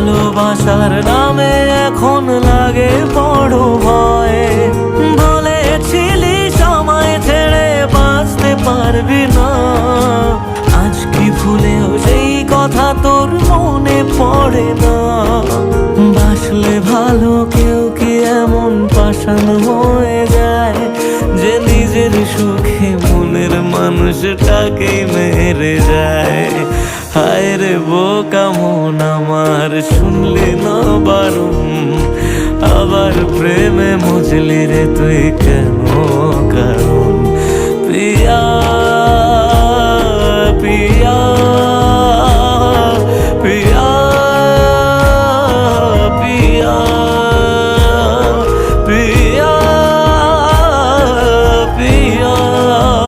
ভালোবাসার নামে এখন লাগে বড় ভয়। বলেছিলি সময় ছেড়ে বাঁচতে পারবি না, আজ কি ভুলেও সেই কথা তোর মনে পড়ে না? বাসলে ভালো কেউ কি এমন পাষাণ হয়ে যায় যে নিজের সুখে মনের মানুষটাকে মেরে যায়? হায় রে বোকা মন আমার, শুনলি না বারণ, আবার প্রেমে মজলি রে তুই কেন কারণ?